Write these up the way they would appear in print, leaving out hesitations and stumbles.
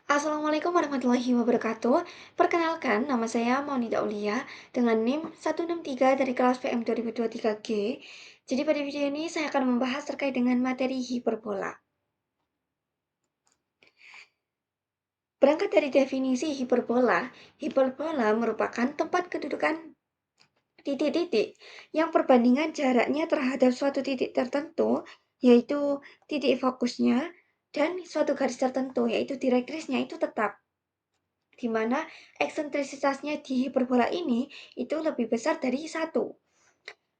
Assalamualaikum warahmatullahi wabarakatuh. Perkenalkan, nama saya Maunida Aulia dengan NIM 163 dari kelas PM 2023G. Jadi pada video ini saya akan membahas terkait dengan materi hiperbola. Berangkat dari definisi hiperbola, hiperbola merupakan tempat kedudukan titik-titik yang perbandingan jaraknya terhadap suatu titik tertentu, yaitu titik fokusnya, dan suatu garis tertentu, yaitu direktrisnya itu tetap, di mana eksentrisitasnya di hiperbola ini itu lebih besar dari 1.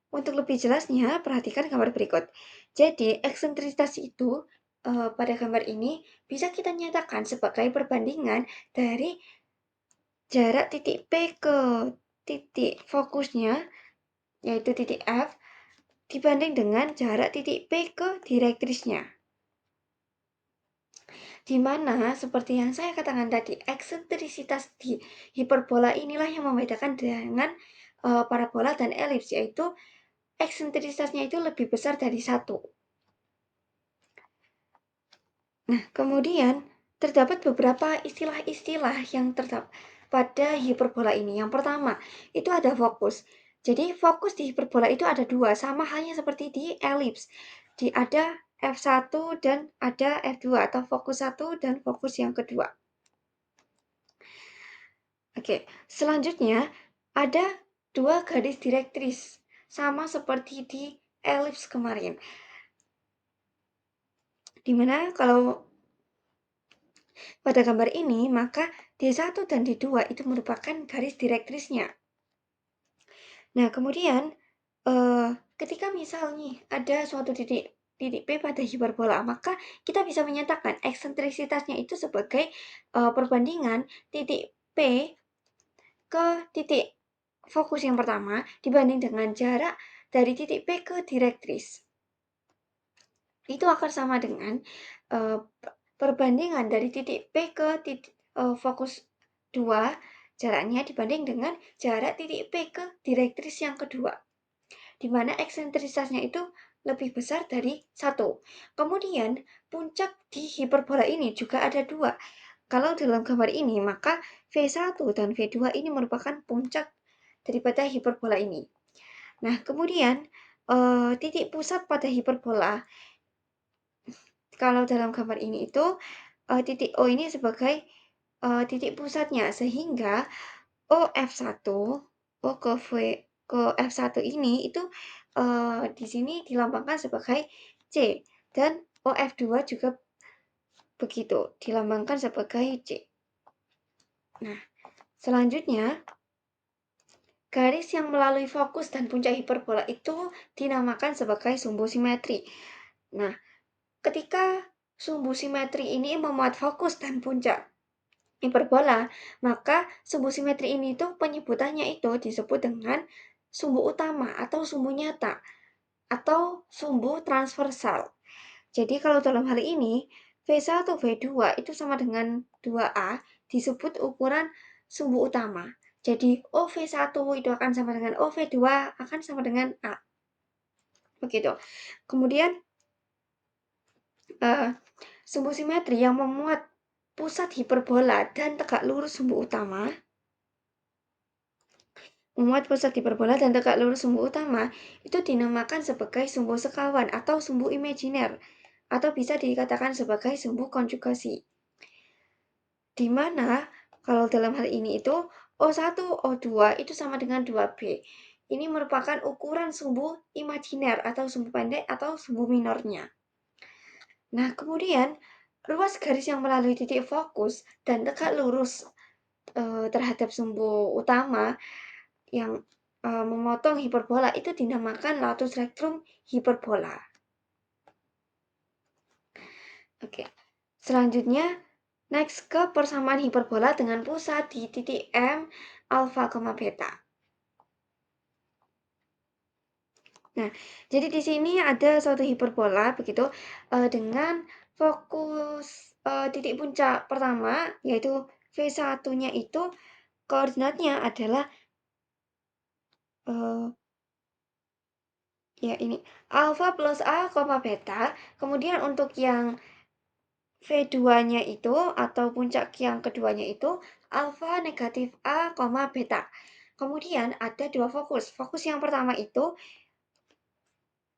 Untuk lebih jelasnya, perhatikan gambar berikut. Jadi, eksentrisitas itu pada gambar ini bisa kita nyatakan sebagai perbandingan dari jarak titik P ke titik fokusnya, yaitu titik F, dibanding dengan jarak titik P ke direktrisnya. Di mana seperti yang saya katakan tadi, eksentrisitas di hiperbola inilah yang membedakan dengan parabola dan elips, yaitu eksentrisitasnya itu lebih besar dari 1. Nah, kemudian terdapat beberapa istilah-istilah yang terdapat pada hiperbola ini. Yang pertama, itu ada fokus. Jadi, fokus di hiperbola itu ada dua, sama halnya seperti di elips. Ada F1 dan ada F2, atau fokus 1 dan fokus yang kedua. Oke, selanjutnya ada dua garis direktris, sama seperti di elips kemarin. Dimana kalau pada gambar ini, maka D1 dan D2 itu merupakan garis direktrisnya. Nah, kemudian ketika misalnya ada suatu titik P pada hiperbola, maka kita bisa menyatakan eksentrisitasnya itu sebagai perbandingan titik P ke titik fokus yang pertama dibanding dengan jarak dari titik P ke direktris. Itu akan sama dengan perbandingan dari titik P ke titik fokus 2, jaraknya dibanding dengan jarak titik P ke direktris yang kedua, di mana eksentrisitasnya itu lebih besar dari 1. Kemudian, puncak di hiperbola ini juga ada 2. Kalau dalam gambar ini, maka V1 dan V2 ini merupakan puncak daripada hiperbola ini. Nah, kemudian titik pusat pada hiperbola, kalau dalam gambar ini itu titik O ini sebagai titik pusatnya, sehingga OF1, O ke F1 ini itu di sini dilambangkan sebagai C, dan OF2 juga begitu, dilambangkan sebagai C. Nah, selanjutnya garis yang melalui fokus dan puncak hiperbola itu dinamakan sebagai sumbu simetri. Nah, ketika sumbu simetri ini memuat fokus dan puncak hiperbola, maka sumbu simetri ini tuh penyebutannya itu disebut dengan sumbu utama atau sumbu nyata atau sumbu transversal. Jadi kalau dalam hal ini V1 V2 itu sama dengan 2A, disebut ukuran sumbu utama. Jadi OV1 itu akan sama dengan OV2 akan sama dengan A. Begitu. Kemudian sumbu simetri yang memuat pusat hiperbola dan tegak lurus sumbu utama, sumbu utama itu dinamakan sebagai sumbu sekawan atau sumbu imajiner, atau bisa dikatakan sebagai sumbu konjugasi. Di mana kalau dalam hal ini itu O1, O2 itu sama dengan 2B. Ini merupakan ukuran sumbu imajiner atau sumbu pendek atau sumbu minornya. Nah, kemudian ruas garis yang melalui titik fokus dan tegak lurus terhadap sumbu utama yang memotong hiperbola itu dinamakan latus rectum hiperbola. Oke. Selanjutnya, next ke persamaan hiperbola dengan pusat di titik M, alfa, beta. Nah, jadi di sini ada suatu hiperbola begitu dengan fokus titik puncak pertama, yaitu V1-nya itu koordinatnya adalah ya ini alfa plus A, beta. Kemudian untuk yang V2-nya itu atau puncak yang keduanya itu alfa negatif A, beta. Kemudian ada dua fokus. Fokus yang pertama itu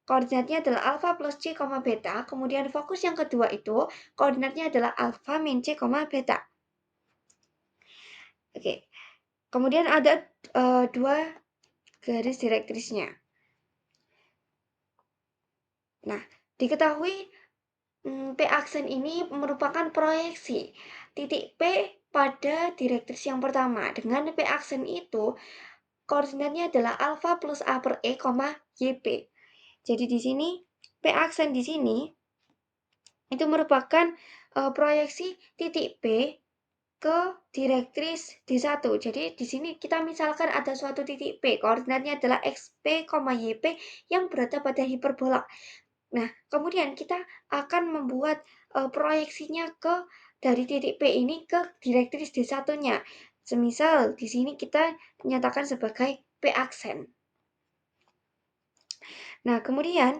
koordinatnya adalah alfa plus C, beta. Kemudian fokus yang kedua itu koordinatnya adalah alfa min C, beta. Oke. Kemudian ada dua garis direktrisnya. Nah, diketahui P aksen ini merupakan proyeksi titik P pada direktris yang pertama. Dengan P aksen itu, koordinatnya adalah alfa plus A per E, YP. Jadi di sini, P aksen di sini itu merupakan proyeksi titik P ke direktris D1. Jadi di sini kita misalkan ada suatu titik P, koordinatnya adalah XP, YP yang berada pada hiperbola. Nah, kemudian kita akan membuat proyeksinya dari titik P ini ke direktris D1-nya. Semisal di sini kita nyatakan sebagai P aksen. Nah, kemudian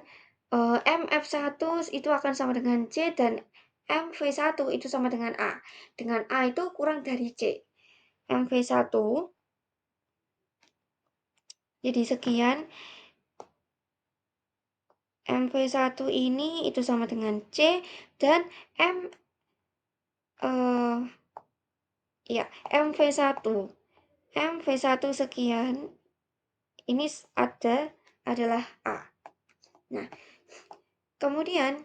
MF1 itu akan sama dengan C dan MV1 itu sama dengan A. Dengan A itu kurang dari C. MV1 jadi sekian. MV1 ini itu sama dengan C dan MV1. MV1 sekian ini adalah A. Nah, kemudian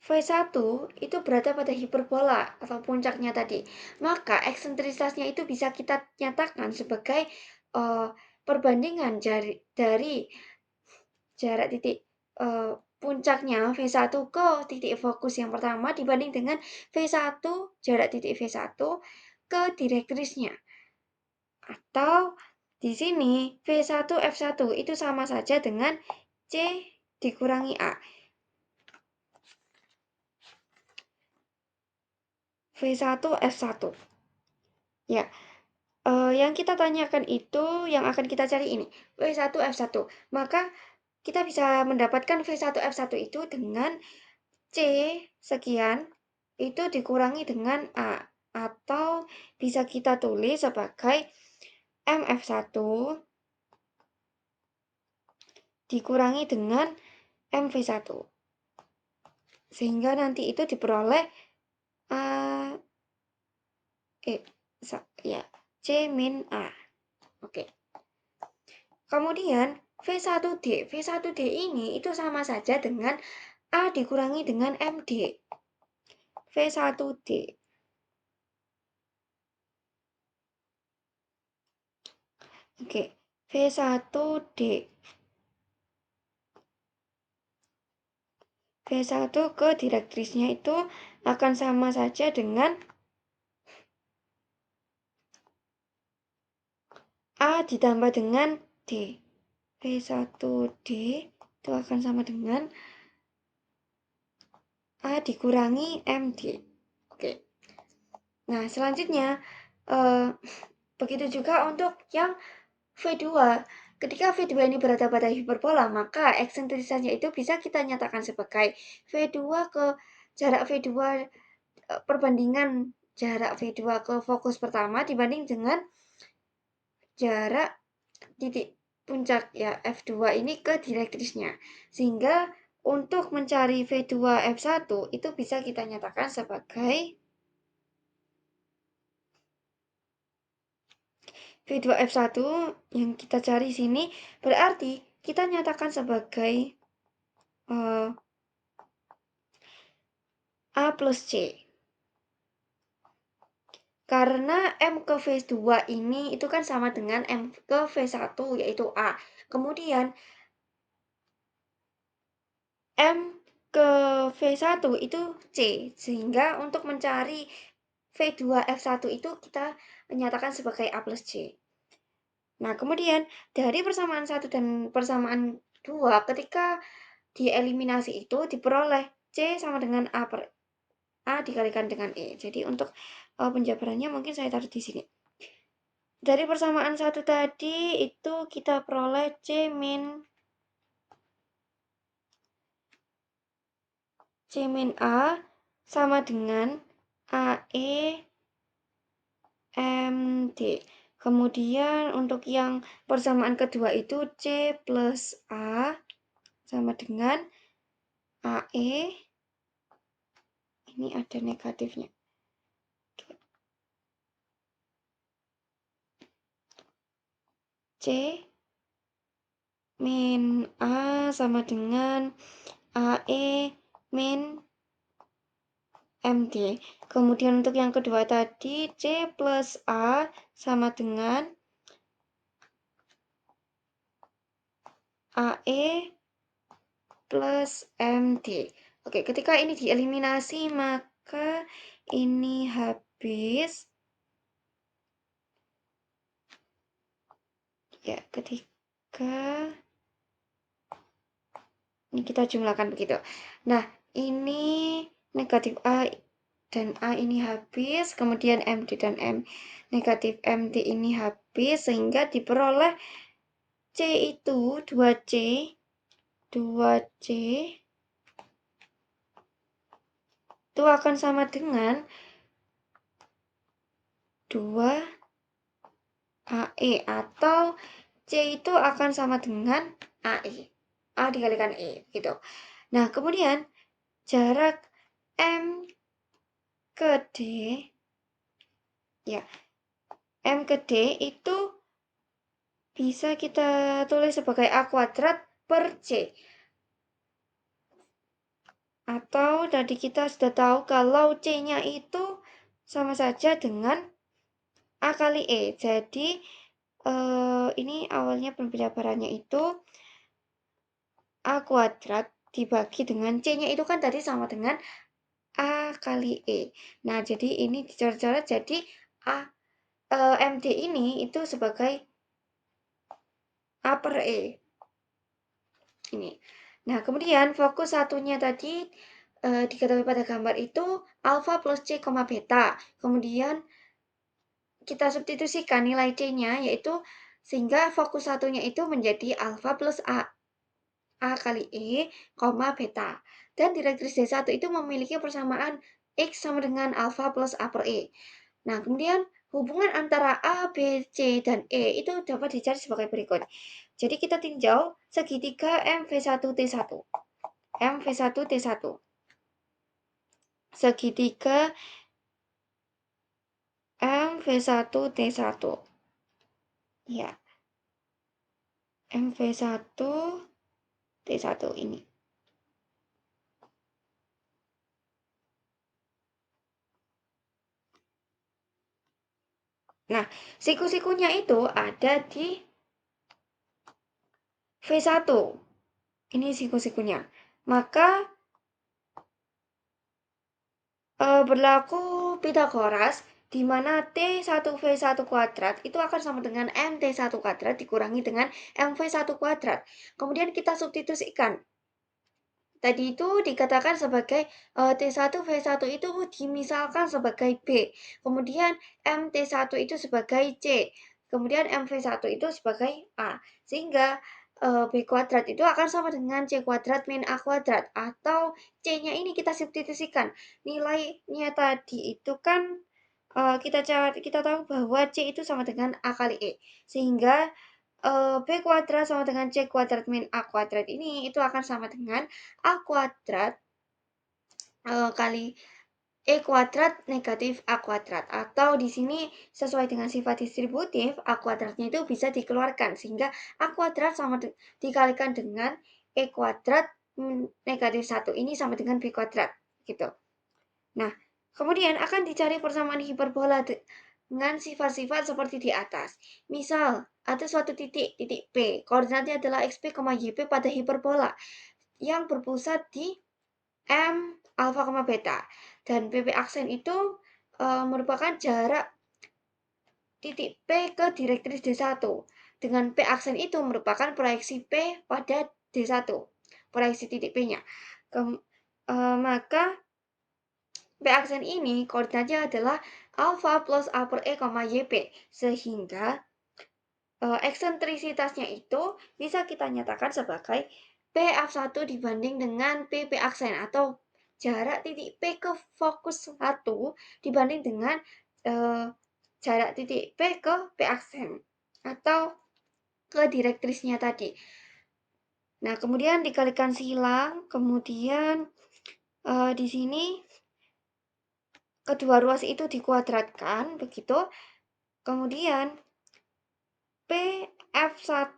V1 itu berada pada hiperbola atau puncaknya tadi. Maka eksentrisitasnya itu bisa kita nyatakan sebagai perbandingan dari jarak titik puncaknya V1 ke titik fokus yang pertama dibanding dengan V1 jarak titik V1 ke direktrisnya. Atau di sini V1 F1 itu sama saja dengan C dikurangi A. V1 F1. Ya, yang kita tanyakan itu yang akan kita cari ini V1 F1. Maka kita bisa mendapatkan V1 F1 itu dengan C sekian itu dikurangi dengan A. Atau bisa kita tulis sebagai MF1 dikurangi dengan MV1. Sehingga nanti itu diperoleh C min A. Oke. Kemudian V1D. V1D ini itu sama saja dengan A dikurangi dengan MD. V1D. Oke. V1D. V1 ke direktrisnya itu akan sama saja dengan A ditambah dengan D. V1D itu akan sama dengan A dikurangi MD. Oke. Nah, selanjutnya begitu juga untuk yang V2. Ketika V2 ini berada pada hiperbola, maka eksentrisitasnya itu bisa kita nyatakan sebagai V2 ke jarak V2 perbandingan jarak V2 ke fokus pertama dibanding dengan jarak titik puncak ya F2 ini ke direktrisnya. Sehingga untuk mencari V2 F1 itu bisa kita nyatakan sebagai V2 F1 yang kita cari sini berarti kita nyatakan sebagai A plus C. Karena M ke V2 ini itu kan sama dengan M ke V1 yaitu A. Kemudian M ke V1 itu C. Sehingga untuk mencari V2 F1 itu kita menyatakan sebagai A plus C. Nah, kemudian dari persamaan 1 dan persamaan 2 ketika dieliminasi itu diperoleh C sama dengan A dikalikan dengan E. Jadi untuk penjabarannya mungkin saya taruh di sini. Dari persamaan 1 tadi itu kita peroleh C min C min A sama dengan AE MD. Kemudian untuk yang persamaan kedua itu C plus A sama dengan AE, ini ada negatifnya. C min A sama dengan AE min MD. Kemudian untuk yang kedua tadi, C plus A sama dengan AE plus MD. Oke, ketika ini dieliminasi, maka ini habis. Ya, ketika ini kita jumlahkan begitu. Nah, ini negatif A dan A ini habis, kemudian MD dan negatif MD ini habis, sehingga diperoleh C itu 2C itu akan sama dengan 2 AE, atau C itu akan sama dengan AE. A dikalikan E gitu. Nah, kemudian jarak M ke D, ya, M ke D itu bisa kita tulis sebagai A kuadrat per C. Atau tadi kita sudah tahu kalau C-nya itu sama saja dengan A kali E. Jadi, ini awalnya pembedaparannya itu A kuadrat dibagi dengan C-nya itu kan tadi sama dengan A kali E. Nah, jadi ini dicoret-coret jadi MD ini itu sebagai A per E. Ini. Nah, kemudian fokus satunya tadi diketahui pada gambar itu alfa plus C, beta. Kemudian kita substitusikan nilai C-nya yaitu sehingga fokus satunya itu menjadi alfa plus A kali E, beta. Dan direktris D1 itu memiliki persamaan X sama dengan alfa plus A per E. Nah, kemudian hubungan antara A, B, C, dan E itu dapat dicari sebagai berikut. Jadi kita tinjau segitiga MV1T1. MV1T1. Segitiga MV1T1. Ya. MV1T1 ini. Nah, siku-sikunya itu ada di V1. Ini siku-sikunya. Maka berlaku Pitagoras di mana T1V1 kuadrat itu akan sama dengan MT1 kuadrat dikurangi dengan MV1 kuadrat. Kemudian kita substitusikan. Tadi itu dikatakan sebagai T1V1 itu dimisalkan sebagai B. Kemudian MT1 itu sebagai C. Kemudian MV1 itu sebagai A. Sehingga B kuadrat itu akan sama dengan C kuadrat min A kuadrat. Atau C-nya ini kita substitusikan. Nilainya tadi itu kan kita tahu bahwa C itu sama dengan A kali E. Sehingga B kuadrat sama dengan C kuadrat min A kuadrat ini itu akan sama dengan A kuadrat kali E kuadrat negatif A kuadrat. Atau di sini sesuai dengan sifat distributif, A kuadratnya itu bisa dikeluarkan. Sehingga A kuadrat sama dikalikan dengan E kuadrat negatif 1. Ini sama dengan B kuadrat. Gitu. Nah, kemudian akan dicari persamaan hiperbola dengan sifat-sifat seperti di atas. Misal, ada suatu titik P, koordinatnya adalah XP, YP pada hiperbola yang berpusat di M alfa, beta. Dan PP aksen itu merupakan jarak titik P ke direktris D1. Dengan P aksen itu merupakan proyeksi P pada D1. Proyeksi titik P-nya. Maka P aksen ini koordinatnya adalah alfa plus A per E, YP. Sehingga eksentrisitasnya itu bisa kita nyatakan sebagai P F1 dibanding dengan P aksen atau jarak titik P ke fokus 1 dibanding dengan jarak titik P ke P aksen atau ke direktrisnya tadi. Nah, kemudian dikalikan silang, kemudian di sini kedua ruas itu dikuadratkan, begitu. Kemudian PF1.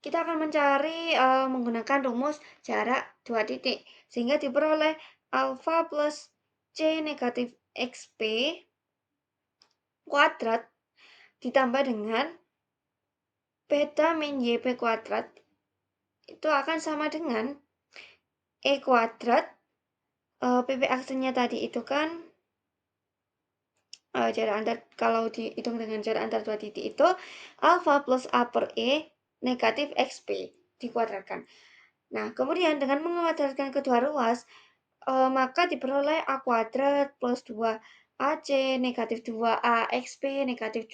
Kita akan mencari menggunakan rumus jarak dua titik, sehingga diperoleh alfa plus C negatif XP kuadrat ditambah dengan beta min YP kuadrat itu akan sama dengan E kuadrat, PP aksennya tadi itu kan jarak antar, kalau dihitung dengan jarak antar dua titik itu alfa plus A per E negatif XP dikuadratkan. Nah, kemudian dengan menguadratkan kedua ruas, maka diperoleh A kuadrat plus 2AC negatif 2AXP negatif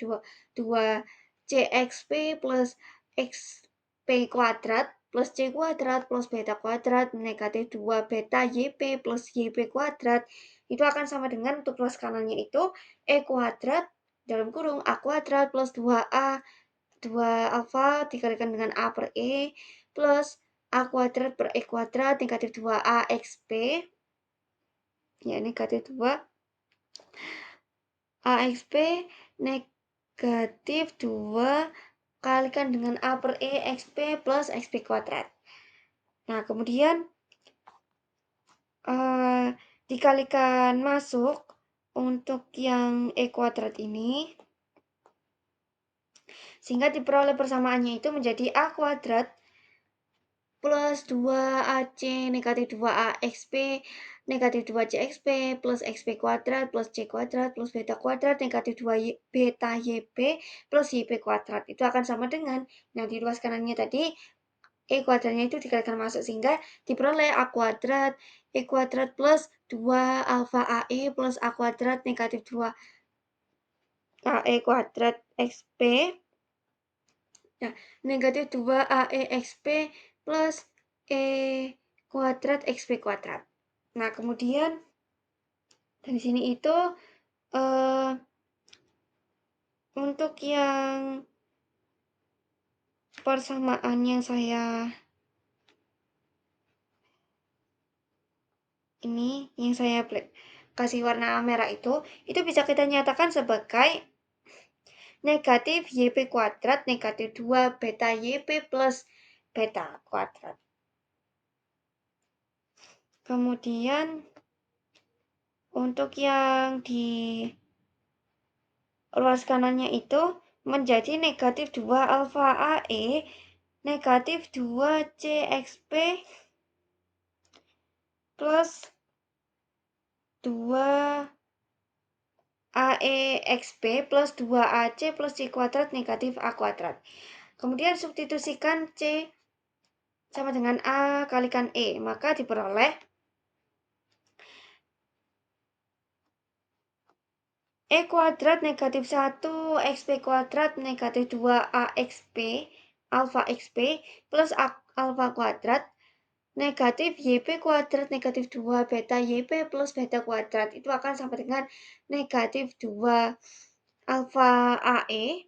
2CXP plus XP kuadrat plus C kuadrat plus beta kuadrat negatif 2 beta YP plus YP kuadrat itu akan sama dengan untuk ruas kanannya itu E kuadrat dalam kurung A kuadrat plus 2A 2 alfa dikalikan dengan A per E plus A kuadrat per E kuadrat negatif 2A XP ya negatif 2 AXP negatif 2 kalikan dengan A per E XP plus XP kuadrat. Nah, kemudian dikalikan masuk untuk yang E kuadrat ini, sehingga diperoleh persamaannya itu menjadi A kuadrat plus 2AC negatif 2AXP negatif 2CXP plus XP kuadrat plus C kuadrat plus beta kuadrat negatif 2 beta YP plus YP kuadrat. Itu akan sama dengan, nah di ruas kanannya tadi, E kuadratnya itu dikalikan masuk sehingga diperoleh A kuadrat E kuadrat plus 2 alfa AE plus A kuadrat negatif 2 AE kuadrat XP. Nah, negatif 2 AE XP plus E kuadrat XP kuadrat. Nah, kemudian dari sini itu untuk yang persamaan yang saya kasih warna merah itu bisa kita nyatakan sebagai negatif YP kuadrat negatif 2 beta YP plus beta kuadrat. Kemudian untuk yang di ruas kanannya itu menjadi negatif 2 alfa AE negatif 2 CXP plus 2 AEXP plus 2 AC plus C kuadrat negatif A kuadrat. Kemudian substitusikan C sama dengan A kalikan E, maka diperoleh E kuadrat negatif 1 XP kuadrat negatif 2 AXP alfa XP plus alfa kuadrat negatif YP kuadrat negatif 2 beta YP plus beta kuadrat itu akan sama dengan negatif 2 alfa AE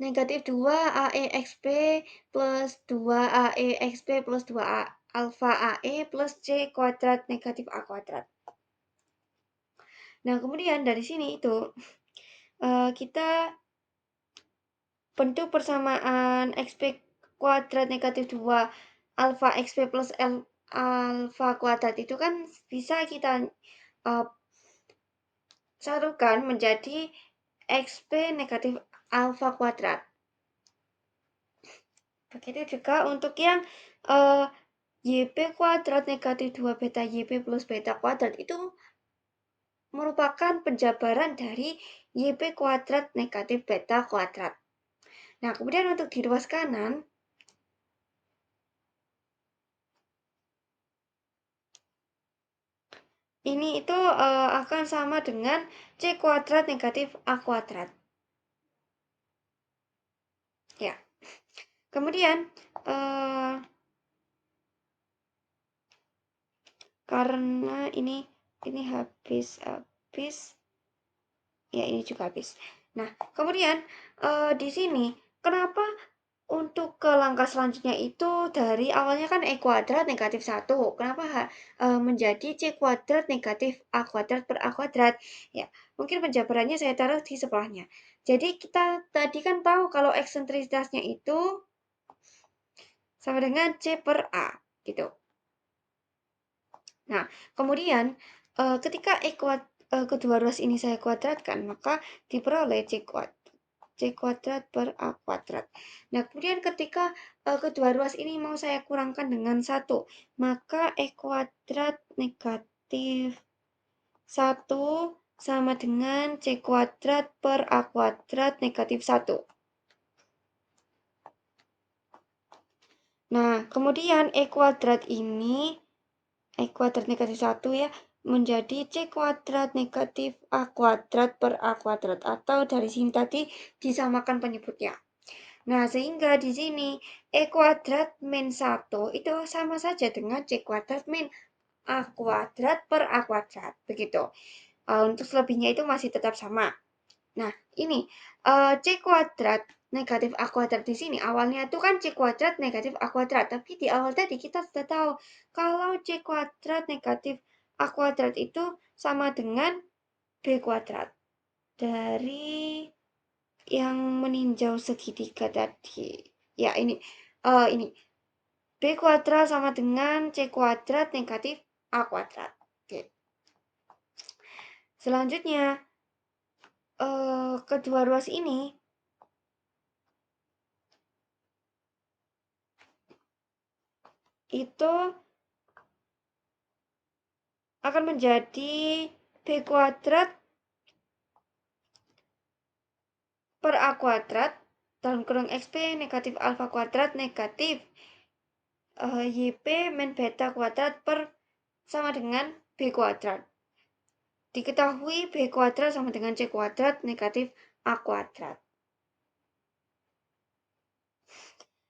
negatif 2 AEXP plus 2 AEXP plus 2 alfa AE plus C kuadrat negatif A kuadrat. Nah, kemudian dari sini itu kita bentuk persamaan XP kuadrat negatif 2 alfa XP plus alfa kuadrat itu kan bisa kita satukan menjadi XP negatif alfa kuadrat. Begitu juga untuk yang YP kuadrat negatif 2 beta YP plus beta kuadrat itu merupakan penjabaran dari YP kuadrat negatif beta kuadrat. Nah, kemudian untuk di ruas kanan, ini itu akan sama dengan C kuadrat negatif A kuadrat. Ya. Kemudian karena ini habis, ya ini juga habis. Nah, kemudian di sini kenapa untuk ke langkah selanjutnya itu dari awalnya kan E kuadrat negatif 1, kenapa menjadi C kuadrat negatif A kuadrat per A kuadrat? Ya, mungkin penjabarannya saya taruh di sebelahnya. Jadi kita tadi kan tahu kalau eksentrisitasnya itu sama dengan C per A, gitu. Nah, kemudian ketika kedua ruas ini saya kuadratkan, maka diperoleh C kuadrat per A kuadrat. Nah, kemudian ketika kedua ruas ini mau saya kurangkan dengan 1, maka E kuadrat negatif 1 sama dengan C kuadrat per A kuadrat negatif 1. Nah, kemudian E kuadrat negatif 1 ya, menjadi C kuadrat negatif A kuadrat per A kuadrat. Atau dari sini tadi disamakan penyebutnya. Nah, sehingga di sini E kuadrat min 1 itu sama saja dengan C kuadrat min A kuadrat per A kuadrat. Begitu. Untuk selebihnya itu masih tetap sama. Nah, ini C kuadrat negatif A kuadrat di sini awalnya itu kan C kuadrat negatif A kuadrat, tapi di awal tadi kita sudah tahu kalau C kuadrat negatif A kuadrat itu sama dengan B kuadrat dari yang meninjau segitiga tadi. Ya, ini B kuadrat sama dengan C kuadrat negatif A kuadrat. Oke. Selanjutnya kedua ruas ini itu akan menjadi B kuadrat per A kuadrat dalam kurung XP negatif alfa kuadrat negatif YP min beta kuadrat per sama dengan B kuadrat. Diketahui B kuadrat sama dengan C kuadrat negatif A kuadrat.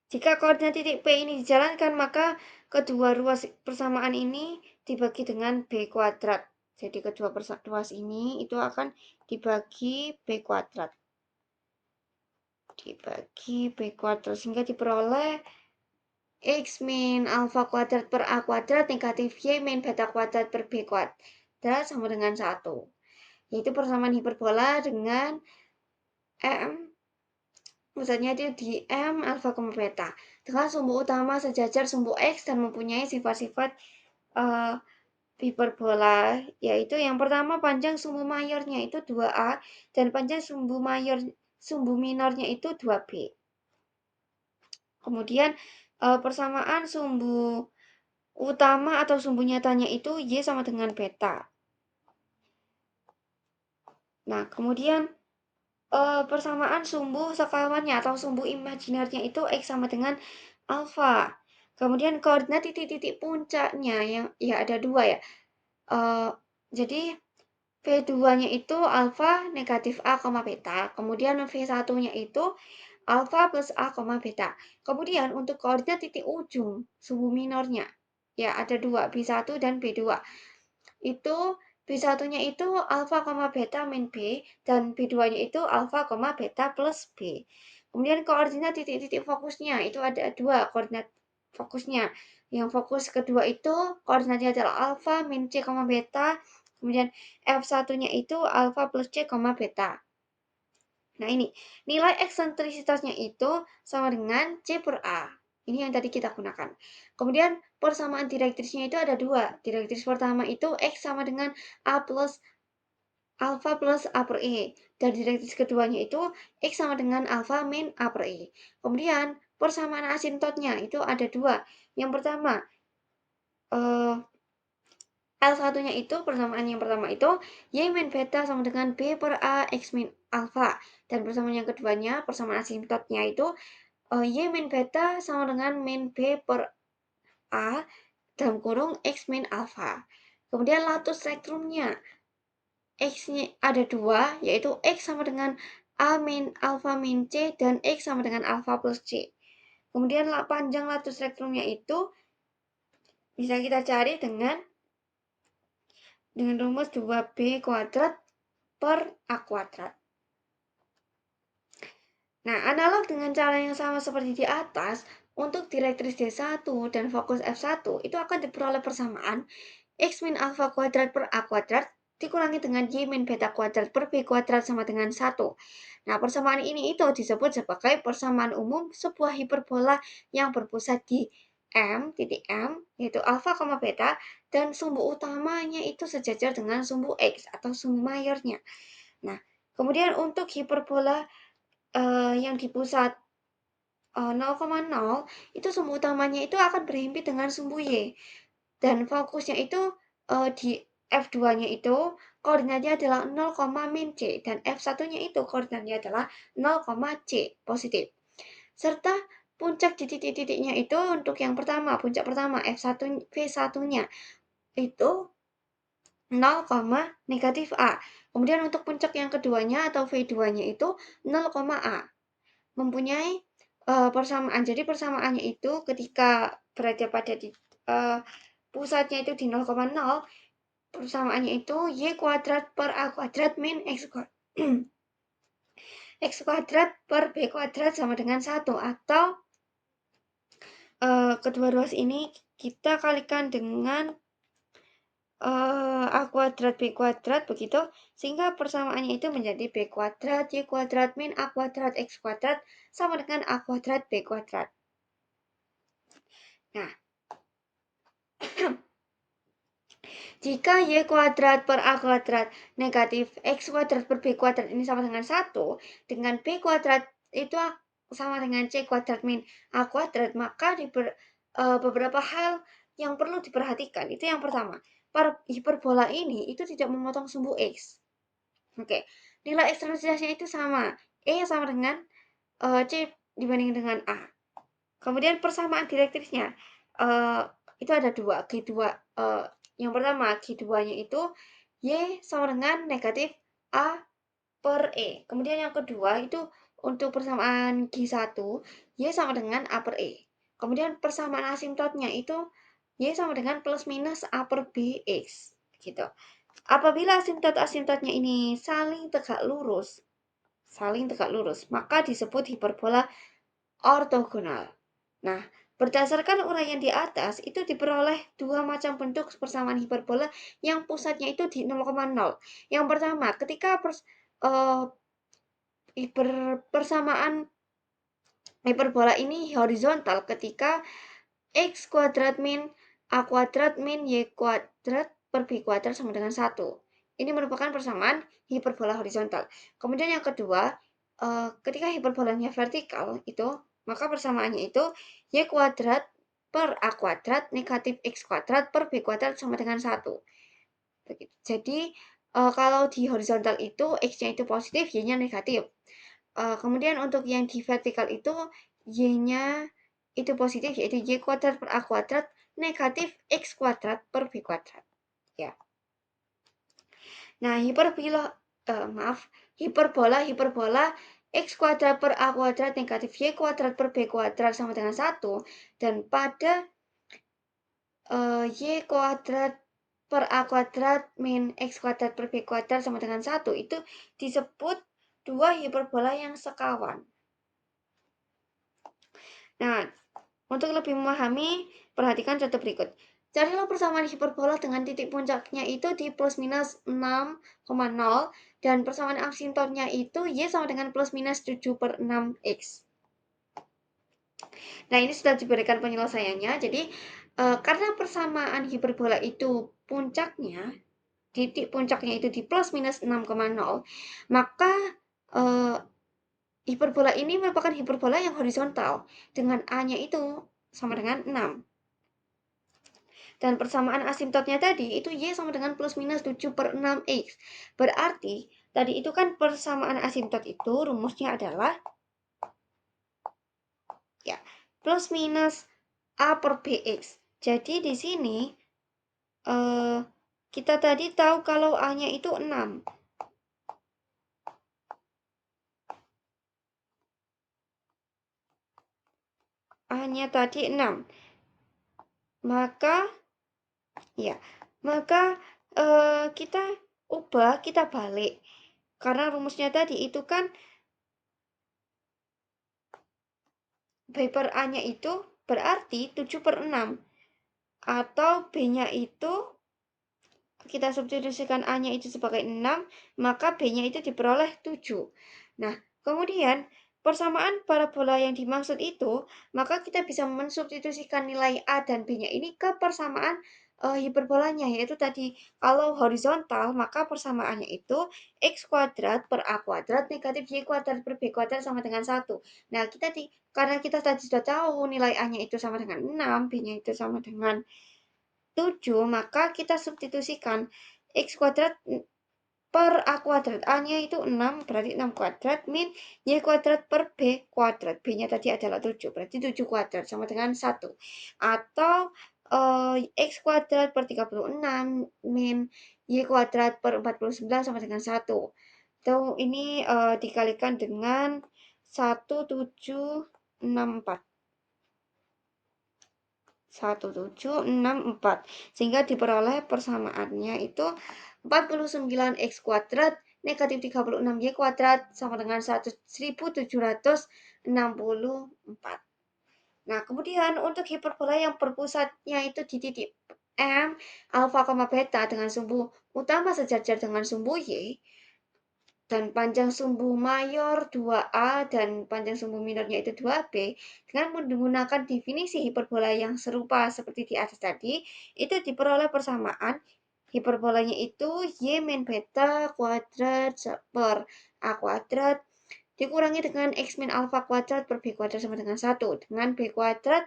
Jika koordinat titik P ini dijalankan, maka kedua ruas persamaan ini dibagi dengan B kuadrat. Jadi kedua ruas ini itu akan dibagi B kuadrat. Dibagi B kuadrat sehingga diperoleh X min alfa kuadrat per A kuadrat negatif Y min beta kuadrat per B kuadrat sama dengan 1. Yaitu persamaan hiperbola dengan M, misalnya itu di M alfa, beta. Dengan sumbu utama sejajar sumbu X dan mempunyai sifat-sifat hiperbola, yaitu yang pertama panjang sumbu mayornya itu 2A dan panjang sumbu minornya itu 2B. Kemudian persamaan sumbu utama atau sumbu nyatanya itu Y sama dengan beta. Nah, kemudian persamaan sumbu sekawannya atau sumbu imajinernya itu X sama dengan alfa. Kemudian koordinat titik-titik puncaknya yang ya ada 2 ya. Jadi V2-nya itu alfa negatif A, beta. Kemudian V1-nya itu alfa plus A, beta. Kemudian untuk koordinat titik ujung sumbu minornya ya ada 2, B1 dan B2. Itu B1-nya itu alfa, beta min B dan B2-nya itu alfa, beta plus B. Kemudian koordinat titik-titik fokusnya itu ada 2 koordinat fokusnya. Yang fokus kedua itu koordinatnya adalah alfa min C, beta. Kemudian F1-nya itu alfa plus C, beta. Nah, ini nilai eksentrisitasnya itu sama dengan C per A. Ini yang tadi kita gunakan. Kemudian persamaan direktrisnya itu ada 2. Direktris pertama itu X sama dengan A plus alfa plus A per E. Dan direktris keduanya itu X sama dengan alfa min A per E. Kemudian persamaan asintotnya itu ada 2. Yang pertama, L1-nya itu persamaan yang pertama itu Y min beta sama dengan B per A X min alfa. Dan persamaan yang keduanya, persamaan asintotnya itu Y min beta sama dengan min B per A dalam kurung X min alfa. Kemudian latus spektrumnya X-nya ada 2, yaitu X sama dengan A min alfa min C dan X sama dengan alfa plus C. Kemudian panjang latus spektrumnya itu bisa kita cari dengan dengan rumus 2b kuadrat per A kuadrat. Nah, analog dengan cara yang sama seperti di atas, untuk direktris D1 dan fokus F1 itu akan diperoleh persamaan X min alfa kuadrat per A kuadrat dikurangi dengan Y min beta kuadrat per B kuadrat sama dengan 1. Nah, persamaan ini itu disebut sebagai persamaan umum sebuah hiperbola yang berpusat di titik M, yaitu alfa, beta, dan sumbu utamanya itu sejajar dengan sumbu X atau sumbu mayornya. Nah, kemudian untuk hiperbola yang di pusat 0,0 itu sumbu utamanya itu akan berhimpit dengan sumbu Y. Dan fokusnya itu di F2-nya itu koordinatnya adalah 0, min C dan F1-nya itu koordinatnya adalah 0, C positif. Serta puncak di titik-titiknya itu untuk yang pertama, puncak pertama F1 V1-nya itu 0, negatif A. Kemudian untuk puncak yang keduanya atau V2-nya itu 0, A. Mempunyai persamaan. Jadi persamaannya itu ketika berada pada di pusatnya itu di 0,0, persamaannya itu Y kuadrat per A kuadrat min X kuadrat per B kuadrat sama dengan 1. Atau kedua ruas ini kita kalikan dengan A kuadrat B kuadrat begitu, sehingga persamaannya itu menjadi B kuadrat Y kuadrat min A kuadrat X kuadrat sama dengan A kuadrat B kuadrat. Nah, jika Y kuadrat per A kuadrat negatif X kuadrat per B kuadrat ini sama dengan 1, dengan B kuadrat itu sama dengan C kuadrat min A kuadrat, maka di beberapa hal yang perlu diperhatikan. Itu yang pertama, hiperbola ini itu tidak memotong sumbu X. Oke, nilai eksternalitasnya itu sama. E sama dengan C dibanding dengan A. Kemudian persamaan direktrisnya itu ada dua, G2. Yang pertama, G2-nya itu Y sama dengan negatif A per E. Kemudian yang kedua itu untuk persamaan G1, Y sama dengan A per E. Kemudian persamaan asimptotnya itu Y sama dengan plus minus A per BX. Gitu. Apabila asimptot-asimptotnya ini saling tegak lurus, maka disebut hiperbola ortogonal. Nah, berdasarkan uraian di atas, itu diperoleh dua macam bentuk persamaan hiperbola yang pusatnya itu di 0,0. Yang pertama, ketika persamaan hiperbola ini horizontal ketika X kuadrat min A kuadrat min Y kuadrat per B kuadrat sama dengan 1. Ini merupakan persamaan hiperbola horizontal. Kemudian yang kedua, ketika hiperbolanya vertikal itu, maka persamaannya itu Y kuadrat per A kuadrat negatif X kuadrat per B kuadrat sama dengan 1. Jadi, kalau di horizontal itu X-nya itu positif, Y-nya negatif. Kemudian untuk yang di vertikal itu Y-nya itu positif, yaitu Y kuadrat per A kuadrat negatif X kuadrat per B kuadrat. Ya. Nah, hiperbola X kuadrat per A kuadrat negatif Y kuadrat per B kuadrat sama dengan 1. Dan pada Y kuadrat per A kuadrat min X kuadrat per B kuadrat sama dengan 1 itu disebut dua hiperbola yang sekawan. Nah, untuk lebih memahami, perhatikan contoh berikut. Carilah persamaan hiperbola dengan titik puncaknya itu di plus minus 6,0 dan persamaan asimptotnya itu Y sama dengan plus minus 7 per 6X. Nah, ini sudah diberikan penyelesaiannya. Jadi, karena persamaan hiperbola itu titik puncaknya itu di plus minus 6,0, maka hiperbola ini merupakan hiperbola yang horizontal dengan A-nya itu sama dengan 6. Dan persamaan asimptotnya tadi itu Y sama dengan plus minus 7 per 6X. Berarti tadi itu kan persamaan asimptot itu rumusnya adalah ya plus minus A per BX. Jadi di sini kita tadi tahu kalau A-nya itu 6. A-nya tadi 6. Maka kita ubah, kita balik. Karena rumusnya tadi itu kan B per A-nya itu berarti 7/6. Atau B-nya itu kita substitusikan A-nya itu sebagai 6, maka B-nya itu diperoleh 7. Nah, kemudian persamaan parabola yang dimaksud itu, maka kita bisa mensubstitusikan nilai A dan B-nya ini ke persamaan hiperbolanya, yaitu tadi kalau horizontal, maka persamaannya itu X kuadrat per A kuadrat negatif Y kuadrat per B kuadrat sama dengan 1. Nah, karena kita tadi sudah tahu nilai A-nya itu sama dengan 6, B-nya itu sama dengan 7, maka kita substitusikan X kuadrat per A kuadrat. A-nya itu 6, berarti 6 kuadrat min Y kuadrat per B kuadrat. B-nya tadi adalah 7, berarti 7 kuadrat sama dengan 1. Atau X kuadrat per 36 min Y kuadrat per 49 sama dengan 1. Atau ini dikalikan dengan 1764. 1764, sehingga diperoleh persamaannya itu 49 X kuadrat negatif 36 Y kuadrat sama dengan 1764. Nah, kemudian untuk hiperbola yang berpusatnya itu di titik M, alfa, beta dengan sumbu utama sejajar dengan sumbu Y, dan panjang sumbu mayor 2A dan panjang sumbu minornya itu 2B, dengan menggunakan definisi hiperbola yang serupa seperti di atas tadi, itu diperoleh persamaan hiperbolanya itu Y min beta kuadrat per A kuadrat dikurangi dengan X min alfa kuadrat per B kuadrat sama dengan 1, dengan B kuadrat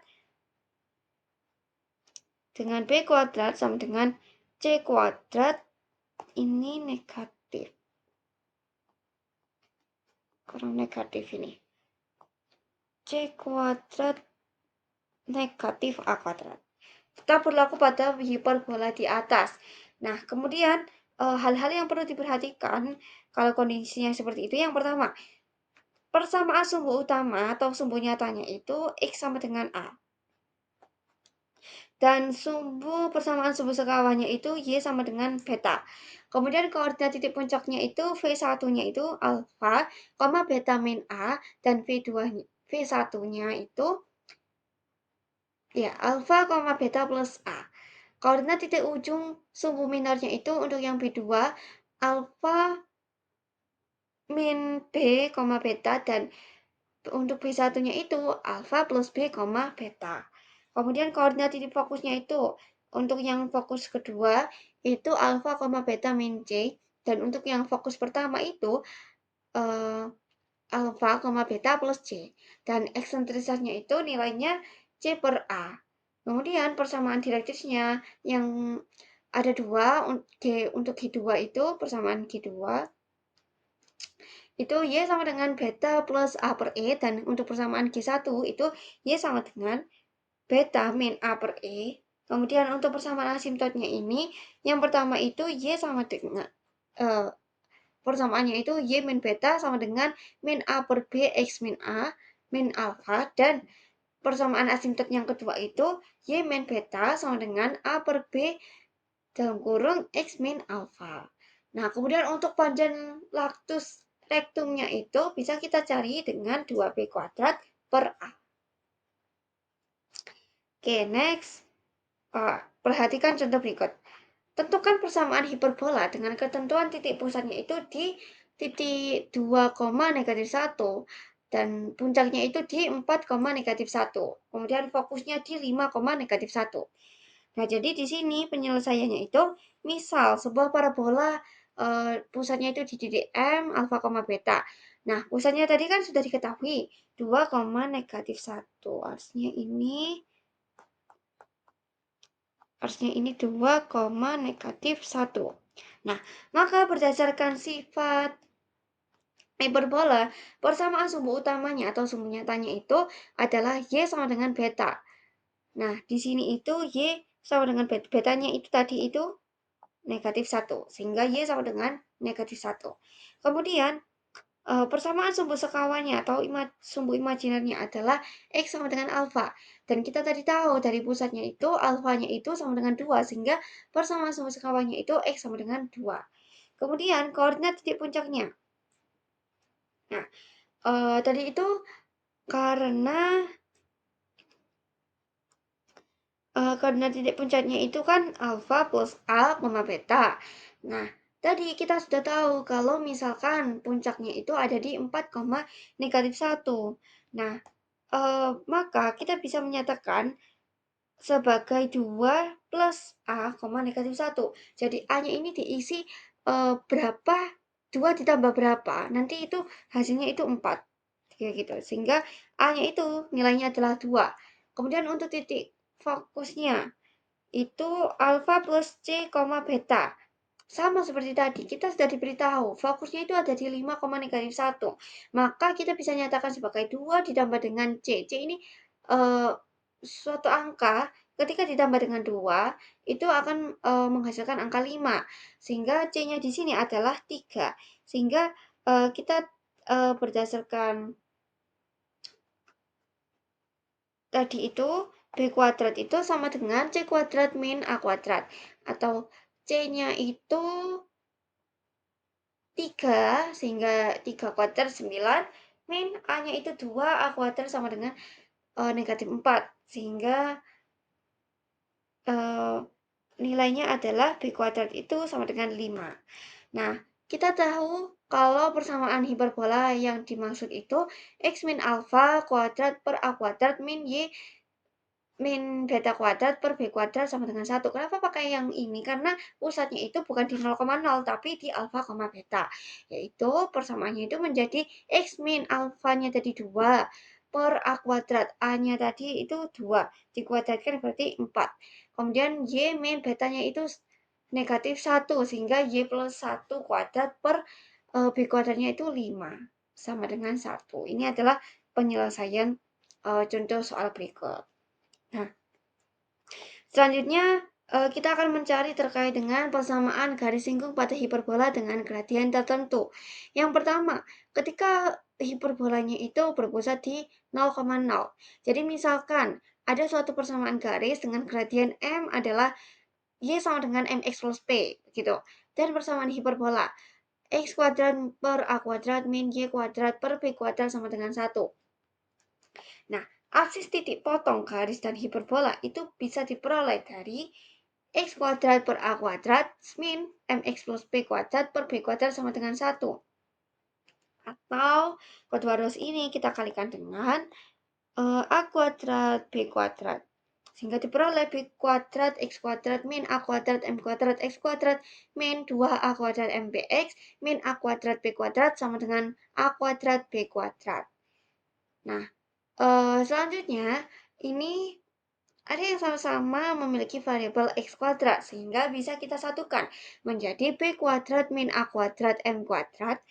sama dengan C kuadrat, ini negatif, kurang negatif ini. C kuadrat negatif A kuadrat. Tetap berlaku pada hiperbola di atas. Nah, kemudian hal-hal yang perlu diperhatikan kalau kondisinya seperti itu. Yang pertama, persamaan sumbu utama atau sumbu nyatanya itu X sama dengan A. Dan persamaan sumbu sekawannya itu Y sama dengan beta. Kemudian koordinat titik puncaknya itu V1-nya itu alfa, beta min A, dan V1-nya itu ya alfa, beta plus A. Koordinat titik ujung sumbu minornya itu untuk yang B2 alfa min B, beta, dan untuk B1-nya itu alfa plus B, beta. Kemudian koordinat titik fokusnya itu untuk yang fokus kedua itu alfa, beta min C, dan untuk yang fokus pertama itu eh, alfa, beta plus C, dan eksentrisasinya itu nilainya C per A. Kemudian persamaan direktifnya yang ada dua, untuk G2 itu persamaan G2 itu Y sama dengan beta plus A per E, dan untuk persamaan G1 itu Y sama dengan beta min A per E. Kemudian untuk persamaan asimptotnya ini, yang pertama itu Y sama dengan persamaannya itu Y min beta sama dengan min A per B X min A min alpha, dan persamaan asimptot yang kedua itu Y min beta sama dengan A per B dalam kurung X min alpha. Nah, kemudian untuk panjang laktus rektumnya itu bisa kita cari dengan 2B kuadrat per A. Oke, next. Perhatikan contoh berikut. Tentukan persamaan hiperbola dengan ketentuan titik pusatnya itu di titik 2, negatif 1, dan puncaknya itu di 4, negatif 1. Kemudian fokusnya di 5, negatif 1. Nah, jadi di sini penyelesaiannya itu, misal sebuah parabola pusatnya itu di titik M, alfa, beta. Nah, pusatnya tadi kan sudah diketahui 2, negatif 1. Harusnya ini 2, negatif 1. Nah, maka berdasarkan sifat hiperbola, persamaan sumbu utamanya atau sumbu nyatanya itu adalah Y sama dengan beta. Nah, di sini itu Y sama dengan beta. Betanya itu tadi itu negatif 1. Sehingga Y sama dengan negatif 1. Kemudian, persamaan sumbu sekawannya atau sumbu imajinernya adalah X sama dengan alfa. Dan kita tadi tahu dari pusatnya itu alfanya itu sama dengan 2, sehingga persamaan sumbu sekawannya itu X sama dengan 2. Kemudian koordinat titik puncaknya. Nah, tadi itu karena koordinat titik puncaknya itu kan alfa plus A, beta. Nah, tadi kita sudah tahu kalau misalkan puncaknya itu ada di 4, negatif 1. Nah, maka kita bisa menyatakan sebagai 2 plus A, negatif 1. Jadi A-nya ini diisi berapa, 2 ditambah berapa, nanti itu hasilnya itu 4. Kayak gitu. Sehingga A-nya itu nilainya adalah 2. Kemudian untuk titik fokusnya itu alfa plus C, beta. Sama seperti tadi, kita sudah diberitahu fokusnya itu ada di 5, negatif 1. Maka kita bisa nyatakan sebagai 2 ditambah dengan C. C ini suatu angka ketika ditambah dengan 2 itu akan menghasilkan angka 5. Sehingga C-nya di sini adalah 3. Sehingga kita berdasarkan tadi itu B kuadrat itu sama dengan C kuadrat min A kuadrat. Atau C-nya itu 3, sehingga 3 kuadrat 9, min A-nya itu 2, A kuadrat sama dengan negatif 4. Sehingga nilainya adalah B kuadrat itu sama dengan 5. Nah, kita tahu kalau persamaan hiperbola yang dimaksud itu X min alfa kuadrat per A kuadrat min Y min beta kuadrat per B kuadrat sama dengan 1. Kenapa pakai yang ini? Karena pusatnya itu bukan di 0,0 tapi di alfa, beta. Yaitu persamaannya itu menjadi X min alfanya tadi 2 per A kuadrat. A-nya tadi itu 2. Dikuadratkan berarti 4. Kemudian Y min betanya itu negatif 1. Sehingga Y plus 1 kuadrat per B kuadratnya itu 5. Sama dengan 1. Ini adalah penyelesaian contoh soal berikut. Nah, selanjutnya kita akan mencari terkait dengan persamaan garis singgung pada hiperbola dengan gradien tertentu. Yang pertama, ketika hiperbolanya itu berpusat di 0,0. Jadi misalkan ada suatu persamaan garis dengan gradien M adalah Y sama dengan MX plus P, gitu. Dan persamaan hiperbola X kuadrat per A kuadrat min Y kuadrat per B kuadrat sama dengan 1. Nah, aksis titik potong garis dan hiperbola itu bisa diperoleh dari X kuadrat per A kuadrat min MX plus B kuadrat per B kuadrat sama dengan 1. Atau kedua ruas ini kita kalikan dengan A kuadrat B kuadrat. Sehingga diperoleh B kuadrat X kuadrat min A kuadrat M kuadrat X kuadrat min 2A kuadrat MBX min A kuadrat B kuadrat sama dengan A kuadrat B kuadrat. Nah, selanjutnya ini ada yang sama-sama memiliki variabel X kuadrat, sehingga bisa kita satukan menjadi B kuadrat min A kuadrat M kuadrat,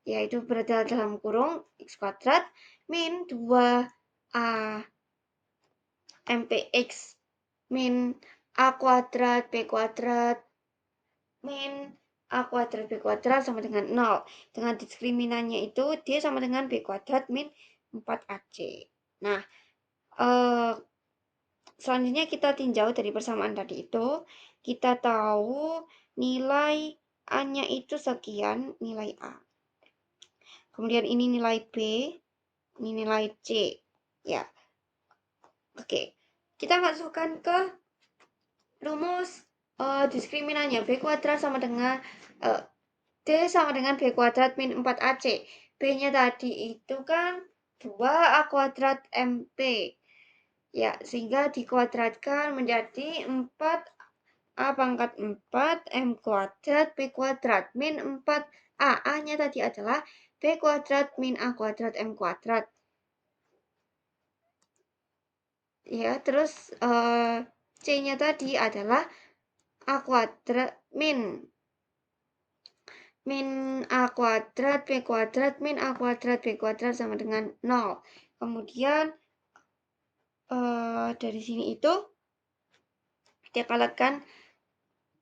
yaitu berada dalam kurung X kuadrat min 2A MPX min A kuadrat B kuadrat min A kuadrat B kuadrat sama dengan 0. Dengan diskriminannya itu dia sama dengan B kuadrat min 4AC. Nah, selanjutnya kita tinjau dari persamaan tadi itu. Kita tahu nilai A-nya itu sekian, nilai A. Kemudian ini nilai B, ini nilai C. Ya, oke. Kita masukkan ke rumus diskriminannya. B kuadrat sama dengan D sama dengan B kuadrat min 4AC. B-nya tadi itu kan 2A kuadrat MP. Ya, sehingga dikuadratkan menjadi 4A pangkat 4 M kuadrat B kuadrat min 4A. A-nya tadi adalah B kuadrat min A kuadrat M kuadrat. Ya, terus C-nya tadi adalah A kuadrat min A kuadrat B kuadrat min A kuadrat B kuadrat sama dengan 0. Kemudian dari sini itu kita kalikan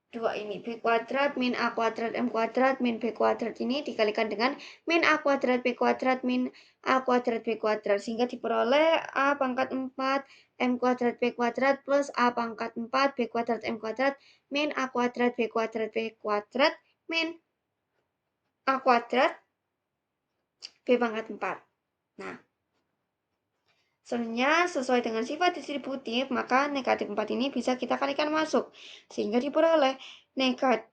2 ini B kuadrat min A kuadrat M kuadrat min B kuadrat ini dikalikan dengan min A kuadrat B kuadrat min A kuadrat B kuadrat, sehingga diperoleh A pangkat 4 M kuadrat B kuadrat plus A pangkat 4 B kuadrat M kuadrat min A kuadrat B kuadrat B kuadrat min A kuadrat B pangkat 4. Nah, selanjutnya sesuai dengan sifat distributif, maka negatif 4 ini bisa kita kalikan masuk, sehingga diperoleh negatif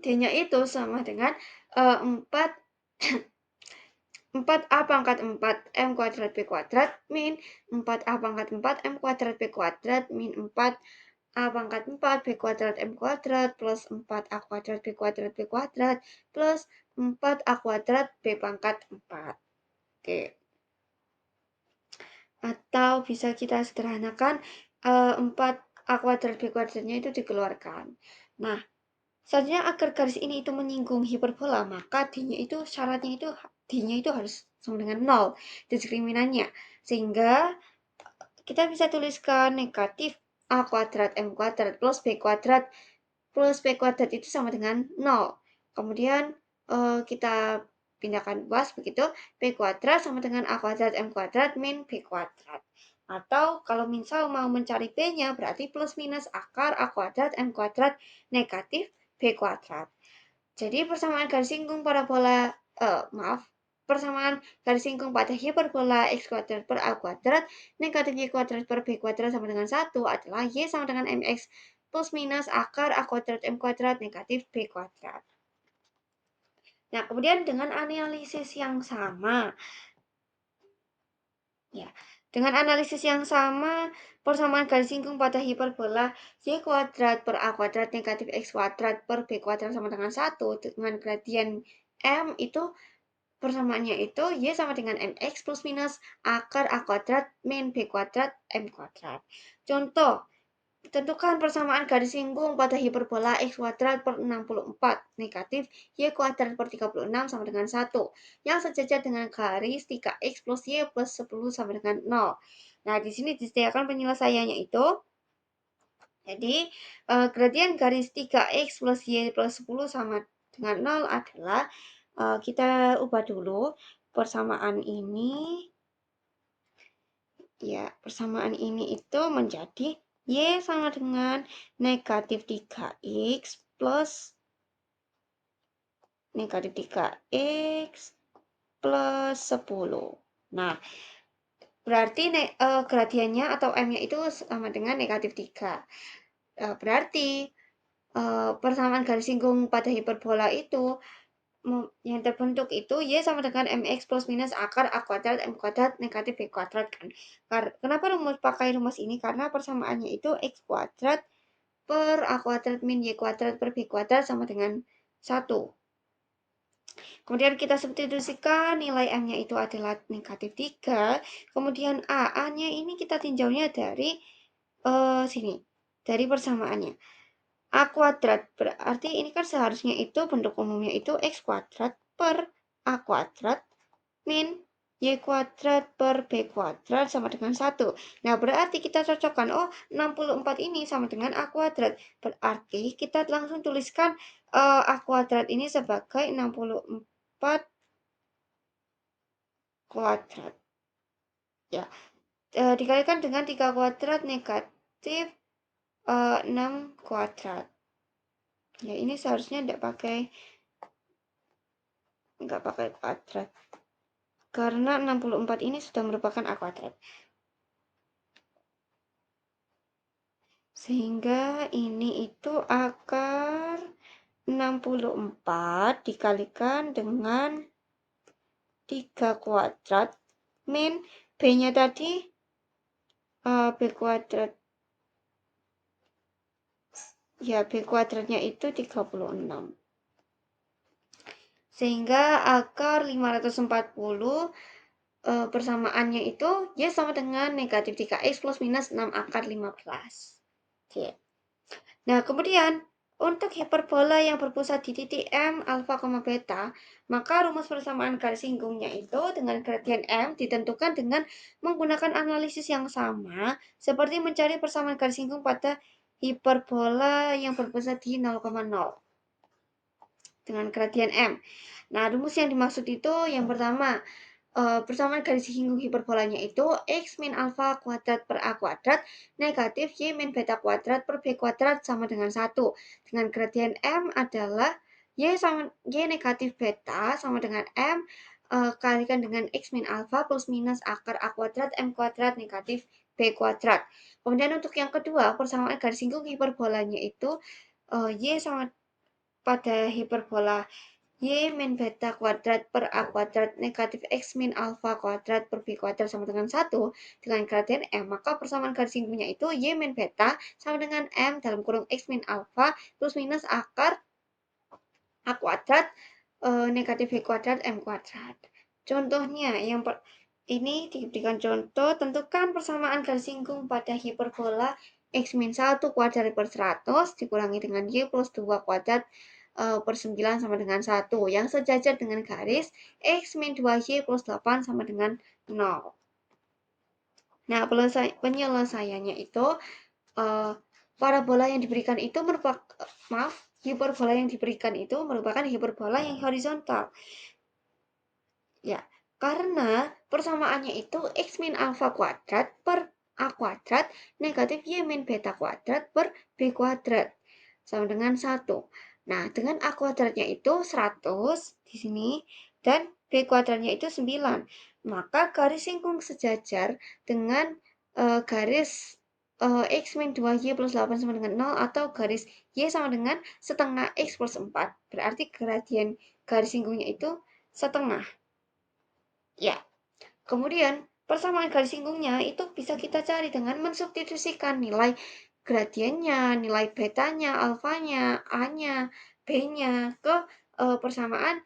D-nya itu sama dengan 4 4A pangkat 4 M kuadrat B kuadrat min 4A pangkat 4 M kuadrat B kuadrat min 4A pangkat 4 B kuadrat M kuadrat plus 4A kuadrat B kuadrat B kuadrat plus 4A kuadrat B pangkat 4. Oke. Atau bisa kita sederhanakan 4A kuadrat B kuadratnya itu dikeluarkan. Nah, selanjutnya agar garis ini itu menyinggung hiperbola, maka D-nya itu syaratnya itu D-nya itu harus sama dengan 0 diskriminannya. Sehingga kita bisa tuliskan negatif A kuadrat M kuadrat plus B kuadrat itu sama dengan 0. Kemudian kita pindahkan luas begitu, B kuadrat sama dengan A kuadrat M kuadrat min B kuadrat. Atau kalau misal mau mencari B-nya berarti plus minus akar A kuadrat M kuadrat negatif B kuadrat. Jadi persamaan garis singgung parabola, persamaan garis singgung pada hiperbola X kuadrat per A kuadrat negatif Y kuadrat per B kuadrat sama dengan 1 adalah Y sama dengan MX plus minus akar A kuadrat M kuadrat negatif B kuadrat. Nah, kemudian dengan analisis yang sama, ya, dengan analisis yang sama, persamaan garis singgung pada hiperbola Y kuadrat per A kuadrat negatif X kuadrat per B kuadrat sama dengan 1 dengan gradien M itu persamaannya itu Y sama dengan MX plus minus akar A kuadrat min B kuadrat M kuadrat. Contoh, tentukan persamaan garis singgung pada hiperbola X kuadrat per 64 negatif Y kuadrat per 36 sama dengan 1 yang sejajar dengan garis 3X plus Y plus 10 sama dengan 0. Nah, di sini disediakan penyelesaiannya itu. Jadi, gradien garis 3X plus Y plus 10 sama dengan 0 adalah, kita ubah dulu persamaan ini. Ya, persamaan ini itu menjadi Y sama dengan negatif 3X plus negatif 3X plus 10. Nah, berarti gradiennya atau M-nya itu sama dengan negatif 3. Berarti persamaan garis singgung pada hiperbola itu yang terbentuk itu Y sama dengan MX plus minus akar A kuadrat M kuadrat negatif B kuadrat kan. Kenapa pakai rumus ini? Karena persamaannya itu X kuadrat per A kuadrat min Y kuadrat per B kuadrat sama dengan 1. Kemudian kita substitusikan nilai M-nya itu adalah negatif 3. Kemudian A-nya ini kita tinjaunya dari sini. Dari persamaannya. A kuadrat, berarti ini kan seharusnya itu bentuk umumnya itu X kuadrat per A kuadrat min Y kuadrat per B kuadrat sama dengan 1. Nah, berarti kita cocokkan, 64 ini sama dengan A kuadrat. Berarti kita langsung tuliskan A kuadrat ini sebagai 64 kuadrat. Ya, dikalikan dengan 3 kuadrat negatif 6 kuadrat. Ya, ini seharusnya nggak pakai kuadrat. Karena 64 ini sudah merupakan A kuadrat. Sehingga ini itu akar 64 dikalikan dengan 3 kuadrat min B-nya tadi B kuadrat. Ya, B kuadratnya itu 36. Sehingga akar 540 persamaannya itu Y sama dengan negatif 3X plus minus 6 akar 15. Oke. Nah, kemudian untuk hiperbola yang berpusat di titik M, alfa, beta, maka rumus persamaan garis singgungnya itu dengan gradien M ditentukan dengan menggunakan analisis yang sama seperti mencari persamaan garis singgung pada hiperbola yang berpusat di 0,0 dengan gradien M. Nah, rumus yang dimaksud itu yang pertama, persamaan garis singgung hiperbolanya itu X min alfa kuadrat per A kuadrat negatif Y min beta kuadrat per B kuadrat sama dengan 1. Dengan gradien M adalah Y negatif beta sama dengan M kalikan dengan X min alfa plus minus akar A kuadrat M kuadrat negatif B kuadrat. Kemudian untuk yang kedua, persamaan garis singgung hiperbolanya itu Y sama pada hiperbola Y min beta kuadrat per A kuadrat negatif X min alfa kuadrat per B kuadrat sama dengan 1 dengan gradien M, maka persamaan garis singgungnya itu Y min beta sama dengan M dalam kurung X min alfa plus minus akar A kuadrat negatif B kuadrat M kuadrat. Contohnya, ini diberikan contoh, tentukan persamaan garis singgung pada hiperbola X min 1 kuadrat per 100 dikurangi dengan Y plus 2 kuadrat per 9 sama dengan 1 yang sejajar dengan garis X min 2Y plus 8 sama dengan 0. Nah, penyelesaiannya itu parabola yang diberikan itu hiperbola yang diberikan itu merupakan hiperbola yang horizontal. Ya, karena persamaannya itu X min alfa kuadrat per A kuadrat negatif Y min beta kuadrat per B kuadrat sama dengan 1. Nah, dengan A kuadratnya itu 100 di sini dan B kuadratnya itu 9. Maka garis singgung sejajar dengan garis X min 2Y plus 8 sama dengan 0 atau garis Y sama dengan setengah X plus 4. Berarti gradien garis singgungnya itu setengah. Ya, kemudian persamaan garis singgungnya itu bisa kita cari dengan mensubstitusikan nilai gradiennya, nilai betanya, alfanya, A-nya, B-nya ke persamaan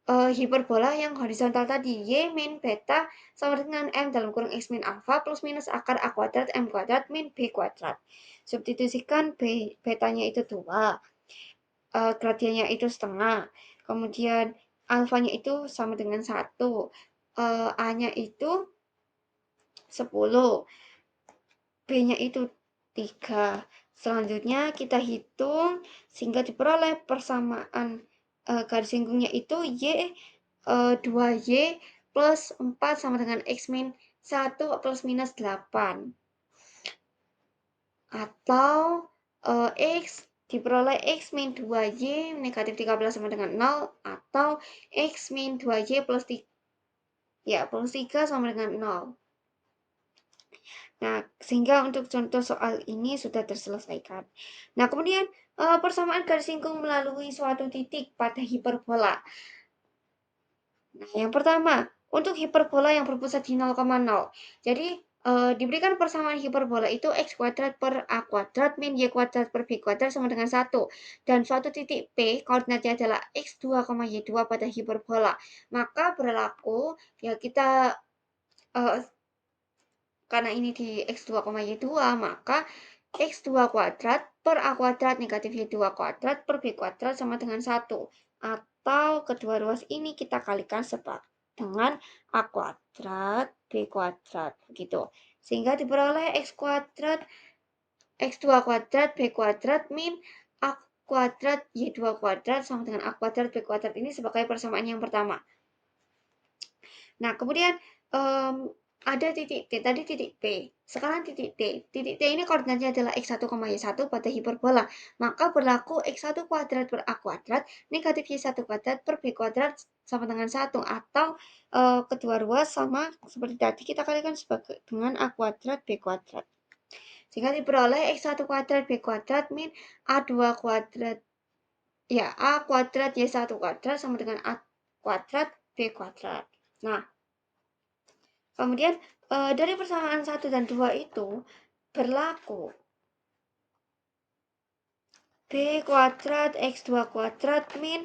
hiperbola yang horizontal tadi. Y min beta sama dengan M dalam kurung X min alfa plus minus akar A kuadrat M kuadrat min B kuadrat. Substitusikan betanya itu 2, gradiennya itu setengah, kemudian alfanya itu sama dengan 1, A-nya itu 10, B-nya itu 3. Selanjutnya kita hitung sehingga diperoleh persamaan garis singgungnya itu Y 2Y plus 4 sama dengan X min 1 plus minus 8. Atau X diperoleh X min 2Y negatif 13 sama dengan 0 atau X min 2Y plus 3, plus 3 sama dengan 0. Nah, sehingga untuk contoh soal ini sudah terselesaikan. Nah, kemudian persamaan garis singgung melalui suatu titik pada hiperbola. Nah, yang pertama, untuk hiperbola yang berpusat di 0,0. Jadi, diberikan persamaan hiperbola itu X kuadrat per A kuadrat min Y kuadrat per B kuadrat sama dengan 1. Dan suatu titik P, koordinatnya adalah X2, Y2 pada hiperbola. Maka berlaku, ya kita karena ini di X2, Y2, maka X2 kuadrat per A kuadrat negatif Y2 kuadrat per B kuadrat sama dengan 1. Atau kedua ruas ini kita kalikan dengan A kuadrat B kuadrat. Begitu. Sehingga diperoleh X2 kuadrat B kuadrat min A kuadrat Y2 kuadrat sama dengan A kuadrat B kuadrat ini sebagai persamaan yang pertama. Nah, kemudian ada titik T, tadi titik P. Sekarang titik T. Titik T ini koordinatnya adalah X1, Y1 pada hiperbola. Maka berlaku X1 kuadrat per A kuadrat negatif Y1 kuadrat per B kuadrat sama dengan 1. Atau kedua ruas sama seperti tadi kita kalikan dengan A kuadrat B kuadrat. Sehingga diperoleh X1 kuadrat B kuadrat min A2 kuadrat, A kuadrat Y1 kuadrat sama dengan A kuadrat B kuadrat. Nah, kemudian dari persamaan 1 dan 2 itu berlaku B kuadrat X2 kuadrat min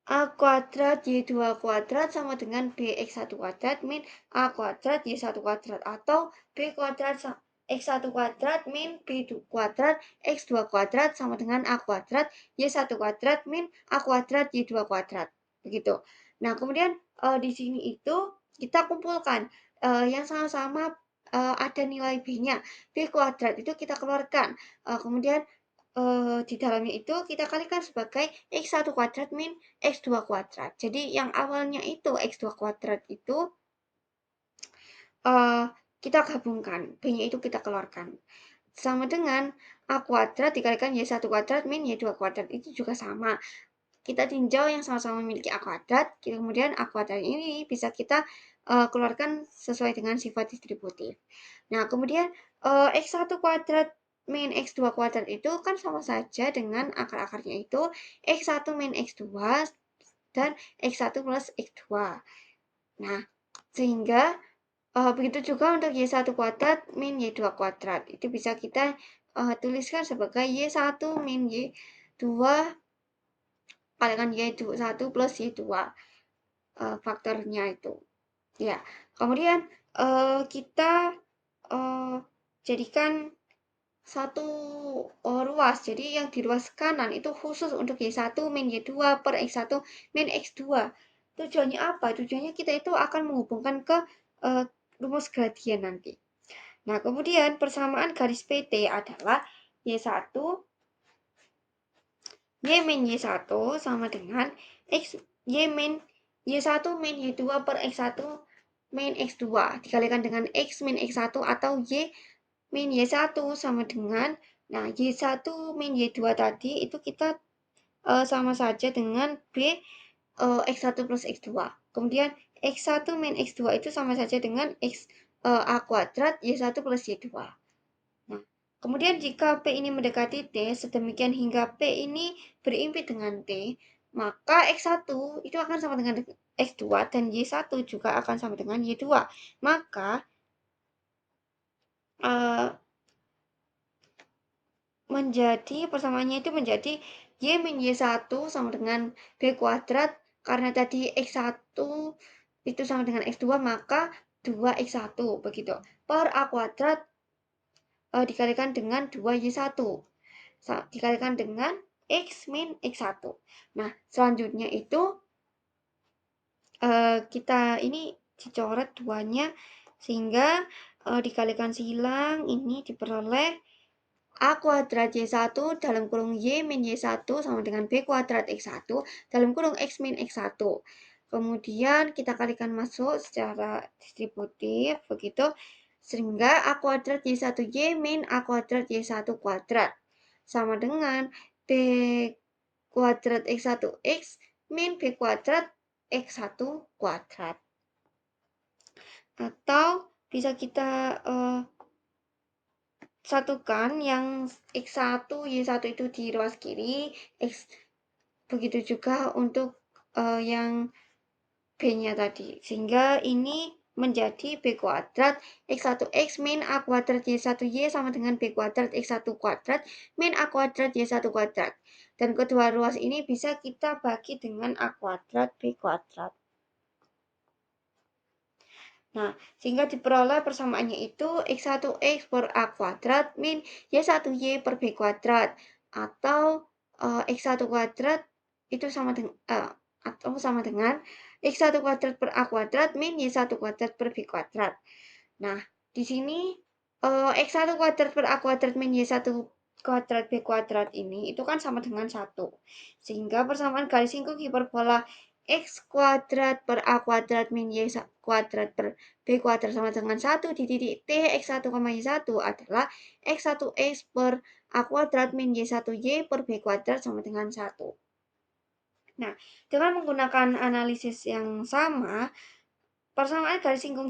A kuadrat Y2 kuadrat sama dengan BX1 kuadrat min A kuadrat Y1 kuadrat atau B kuadrat X1 kuadrat min B kuadrat X2 kuadrat sama dengan A kuadrat Y1 kuadrat min A kuadrat Y2 kuadrat. Begitu. Nah, kemudian di sini itu kita kumpulkan yang sama-sama ada nilai B-nya, B kuadrat itu kita keluarkan, kemudian di dalamnya itu kita kalikan sebagai X1 kuadrat min X2 kuadrat. Jadi yang awalnya itu X2 kuadrat itu uh, kita gabungkan, B-nya itu kita keluarkan. Sama dengan A kuadrat dikalikan Y1 kuadrat min Y2 kuadrat, itu juga sama. Kita tinjau yang sama-sama memiliki A kuadrat, kemudian A kuadrat ini bisa kita keluarkan sesuai dengan sifat distributif. Nah, kemudian X1 kuadrat min X2 kuadrat itu kan sama saja dengan akar-akarnya itu X1 min X2 dan X1 plus X2. Nah, sehingga begitu juga untuk Y1 kuadrat min Y2 kuadrat. Itu bisa kita tuliskan sebagai Y1 min Y2 kalikan Y1 plus Y2 faktornya itu. Ya, kemudian kita jadikan satu ruas. Jadi yang di ruas kanan itu khusus untuk Y1 min Y2 per X1 min X2. Tujuannya apa? Tujuannya kita itu akan menghubungkan ke rumus gradien nanti. Nah, kemudian persamaan garis PT adalah Y1 Y min Y1 sama dengan X Y min Y1 min Y2 per X1 min X2 dikalikan dengan X min X1 atau Y min Y1 sama dengan, nah Y1 min Y2 tadi itu kita sama saja dengan B X1 plus X2. Kemudian X1 min X2 itu sama saja dengan A kuadrat Y1 plus Y2. Nah, kemudian jika P ini mendekati T sedemikian hingga P ini berimpit dengan T, maka X1 itu akan sama dengan X2 dan Y1 juga akan sama dengan Y2. Maka persamaannya itu menjadi Y min Y1 sama dengan B kuadrat, karena tadi X1 itu sama dengan X2, maka 2X1 begitu. Per A kuadrat dikalikan dengan 2Y1 dikalikan dengan X min X1. Nah, selanjutnya itu kita ini dicoret duanya sehingga dikalikan silang ini diperoleh A kuadrat Y1 dalam kurung Y min Y1 sama dengan B kuadrat X1 dalam kurung X min X1. Kemudian kita kalikan masuk secara distributif begitu sehingga A kuadrat Y1Y min A kuadrat Y1 kuadrat sama dengan B kuadrat X1X min B kuadrat X1 kuadrat. Atau bisa kita satukan yang X1, Y1 itu di ruas kiri, begitu juga untuk yang B-nya tadi. Sehingga ini menjadi B kuadrat X1X min A kuadrat Y1Y sama dengan B kuadrat X1 kuadrat min A kuadrat Y1 kuadrat. Dan kedua ruas ini bisa kita bagi dengan A kuadrat B kuadrat. Nah, sehingga diperoleh persamaannya itu X1X per A kuadrat min Y1Y per B kuadrat. Atau X1 kuadrat itu sama dengan X1 kuadrat per A kuadrat min Y1 kuadrat per B kuadrat. Nah, di sini X1 kuadrat per A kuadrat min Y1 kuadrat B kuadrat ini itu kan sama dengan 1. Sehingga persamaan garis singkung hiperbola X kuadrat per A kuadrat min Y kuadrat per B kuadrat sama dengan 1 di titik T X1, Y1 adalah X1X per A kuadrat min Y1Y per B kuadrat sama dengan 1. Nah, dengan menggunakan analisis yang sama, persamaan garis singgung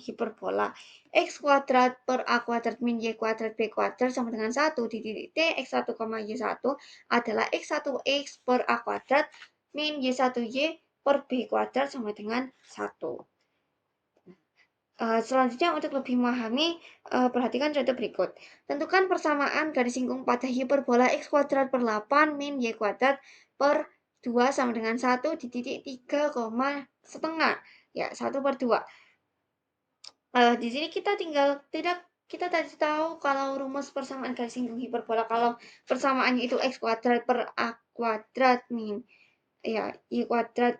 hiperbola X kuadrat per A kuadrat min Y kuadrat B kuadrat sama dengan 1 di titik T X1, Y1 adalah X1X per A kuadrat min Y1Y per B kuadrat sama dengan 1. Selanjutnya untuk lebih memahami, perhatikan contoh berikut. Tentukan persamaan garis singgung pada hiperbola X kuadrat per 8 min Y kuadrat per 2 sama dengan 1 di titik 3, setengah. Ya, 1 per 2. Di sini kita tadi tahu kalau rumus persamaan garis singgung hiperbola, kalau persamaannya itu X kuadrat per A kuadrat min ya Y kuadrat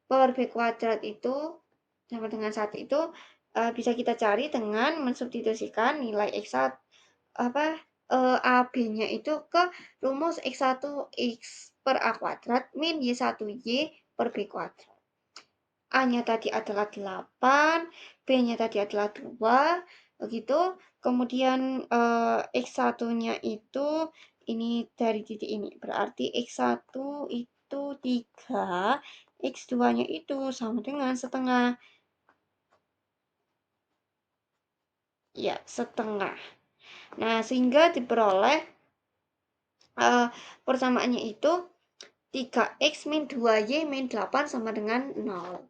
per B kuadrat itu sama dengan 1 itu bisa kita cari dengan mensubstitusikan nilai X1 apa AB-nya itu ke rumus X1 X per A kuadrat min Y1 Y per B kuadrat. A-nya tadi adalah 8, B-nya tadi adalah 2, begitu. Kemudian X1-nya itu ini dari titik ini, berarti X1 itu 3, X2-nya itu sama dengan setengah. Ya, setengah. Nah, sehingga diperoleh persamaannya itu 3x min 2y min 8 sama dengan 0.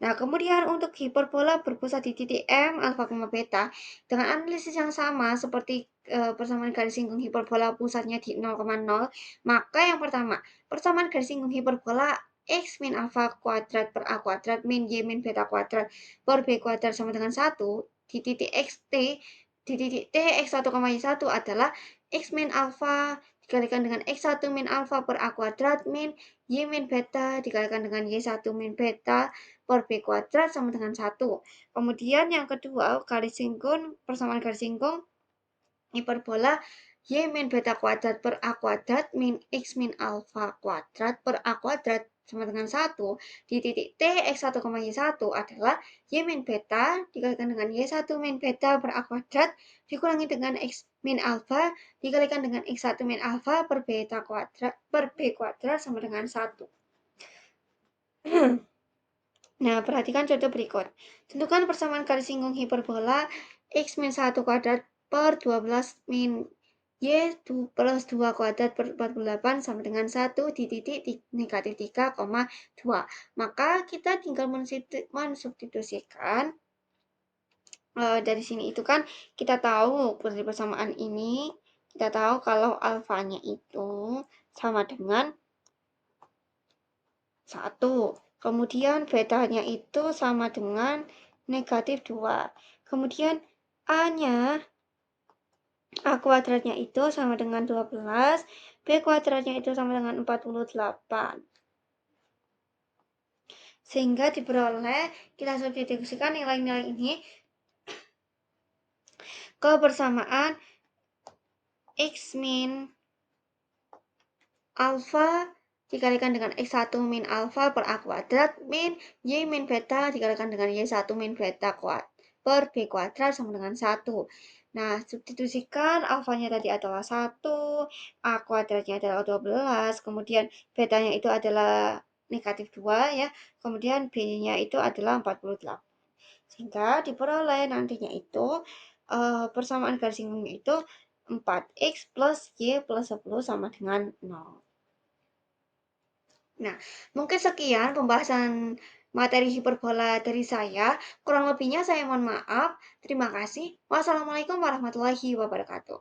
Nah, kemudian untuk hiperbola berpusat di titik M, alfa, beta, dengan analisis yang sama seperti persamaan garis singgung hiperbola pusatnya di 0,0, maka yang pertama, persamaan garis singgung hiperbola x min alfa kuadrat per a kuadrat min y min beta kuadrat per b kuadrat sama dengan 1 di titik xt, di titik t x1, y1 adalah x min alfa dikalikan dengan x1 min alfa per a kuadrat min y min beta dikalikan dengan y1 min beta per B kuadrat sama dengan 1. Kemudian yang kedua, garis singgung, persamaan garis singgung hiperbola Y min beta kuadrat per A kuadrat min X min alfa kuadrat per A kuadrat sama dengan 1 di titik T X1, Y1 adalah Y min beta dikalikan dengan Y1 min beta per A kuadrat dikurangi dengan X min alfa dikalikan dengan X1 min alfa per beta kuadrat per B kuadrat sama dengan 1. Nah, perhatikan contoh berikut. Tentukan persamaan garis singgung hiperbola x min 1 kuadrat per 12 min y plus 2 kuadrat per 48 sama dengan 1 di titik negatif 3,2. Maka kita tinggal mensubstitusikan dari sini itu kan kita tahu dari persamaan ini, kita tahu kalau alfanya itu sama dengan 1. Kemudian betanya itu sama dengan negatif 2. Kemudian A-nya, A kuadratnya itu sama dengan 12, B kuadratnya itu sama dengan 48. Sehingga diperoleh, kita substitusikan nilai-nilai ini ke persamaan X min alfa dikalikan dengan X1 min alfa per A kuadrat min Y min beta dikalikan dengan Y1 min beta per B kuadrat sama dengan 1. Nah, substitusikan alfanya tadi adalah 1, A kuadratnya adalah 12, kemudian betanya itu adalah negatif 2 ya, kemudian B-nya itu adalah 48. Sehingga diperoleh nantinya itu persamaan garis singgungnya itu 4x plus Y plus 10 sama dengan 0. Nah, mungkin sekian pembahasan materi hiperbola dari saya. Kurang lebihnya saya mohon maaf. Terima kasih. Wassalamualaikum warahmatullahi wabarakatuh.